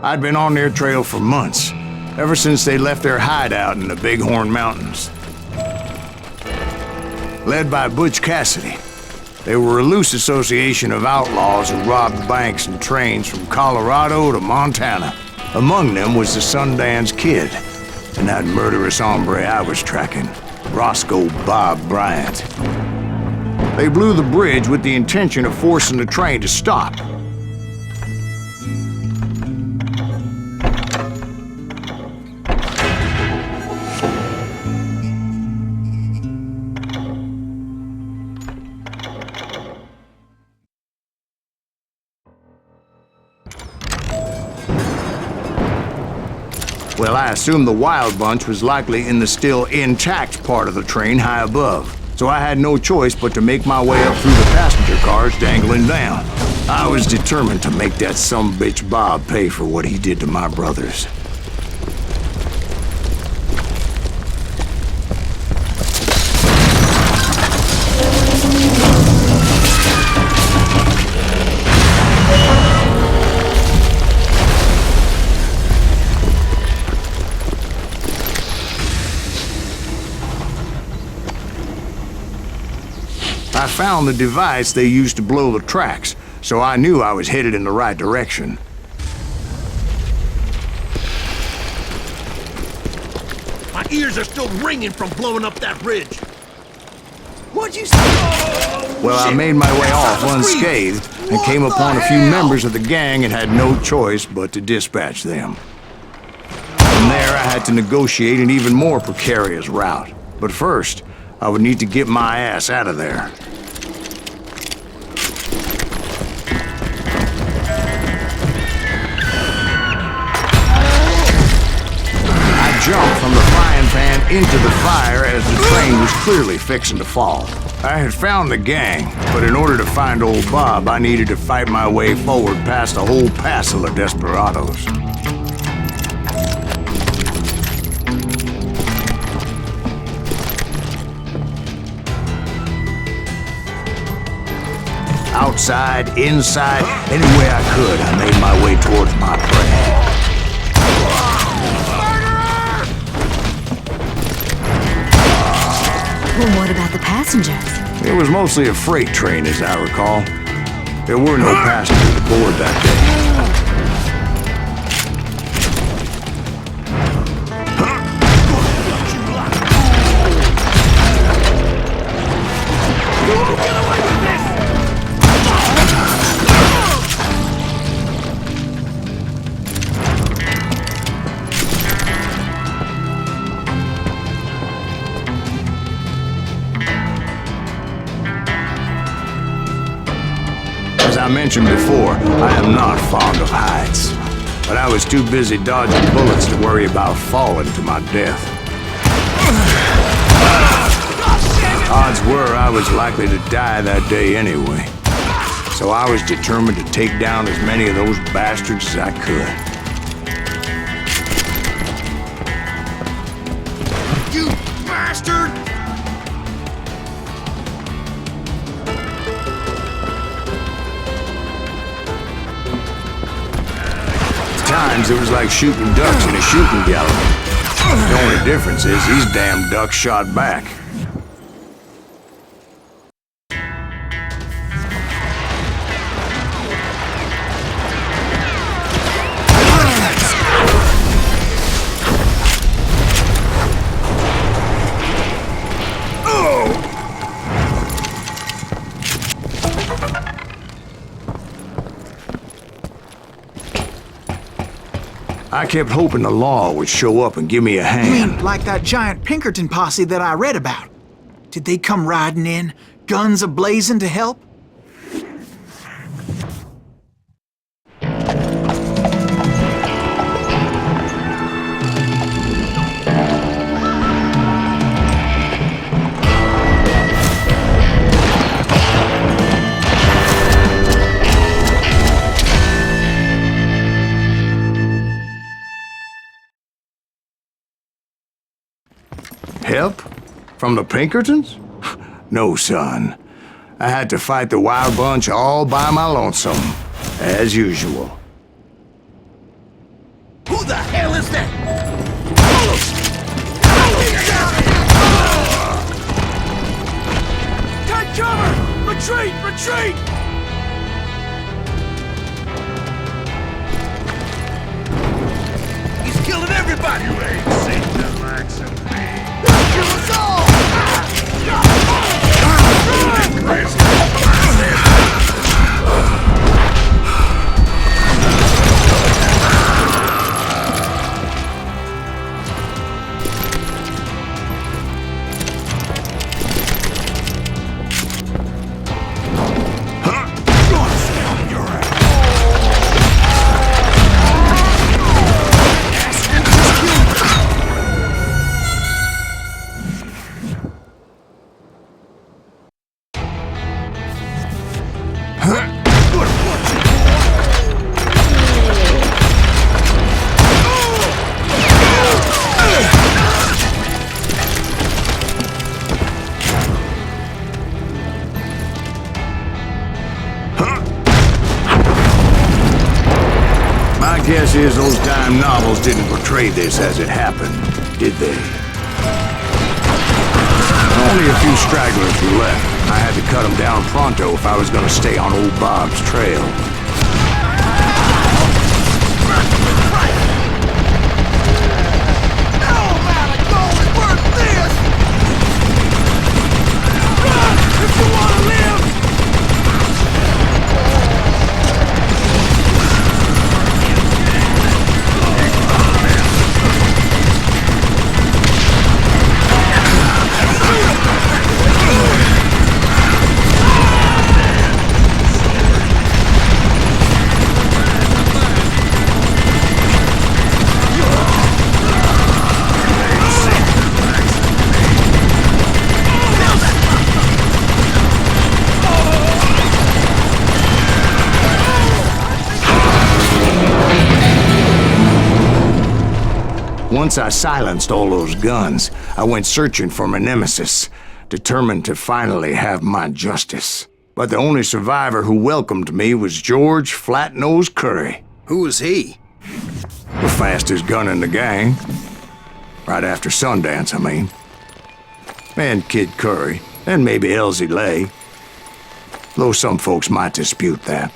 I'd been on their trail for months, ever since they left their hideout in the Bighorn Mountains. Led by Butch Cassidy, they were a loose association of outlaws who robbed banks and trains from Colorado to Montana. Among them was the Sundance Kid, and that murderous hombre I was tracking, Roscoe Bob Bryant. They blew the bridge with the intention of forcing the train to stop. Well, I assumed the Wild Bunch was likely in the still intact part of the train high above, so I had no choice but to make my way up through the passenger cars dangling down. I was determined to make that sumbitch Bob pay for what he did to my brothers. I found the device they used to blow the tracks, so I knew I was headed in the right direction. My ears are still ringing from blowing up that bridge. What'd you say? Oh, well, shit. I made my way off unscathed and came upon a few members of the gang and had no choice but to dispatch them. From there, I had to negotiate an even more precarious route. But first, I would need to get my ass out of there. I jumped from the frying pan into the fire as the train was clearly fixing to fall. I had found the gang, but in order to find old Bob, I needed to fight my way forward past a whole passel of desperados. Outside, inside, any way I could, I made my way towards my prey. Well, what about the passengers? It was mostly a freight train, as I recall. There were no passengers aboard that day. As I mentioned before, I am not fond of heights, but I was too busy dodging bullets to worry about falling to my death. Odds were I was likely to die that day anyway, so I was determined to take down as many of those bastards as I could. You bastard! At times, it was like shooting ducks in a shooting gallery. The only difference is these damn ducks shot back. I kept hoping the law would show up and give me a hand. Like that giant Pinkerton posse that I read about. Did they come riding in, guns a-blazing to help? Help? From the Pinkertons? No, son. I had to fight the Wild Bunch all by my lonesome, as usual. What's that? Take cover! Retreat! Retreat! He's killing everybody! You ain't seen the likes of me. Kill us all! Guess is those dime novels didn't portray this as it happened, did they? Only a few stragglers were left. I had to cut them down pronto if I was going to stay on old Bob's trail. No amount of gold is worth this! Run if you want to live! Once I silenced all those guns, I went searching for my nemesis, determined to finally have my justice. But the only survivor who welcomed me was George Flat-Nosed Curry. Who was he? The fastest gun in the gang. Right after Sundance, I mean. And Kid Curry, and maybe Elsie Lay. Though some folks might dispute that.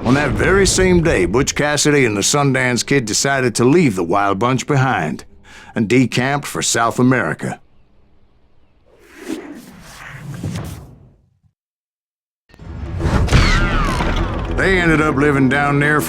On that very same day, Butch Cassidy and the Sundance Kid decided to leave the Wild Bunch behind and decamped for South America. They ended up living down there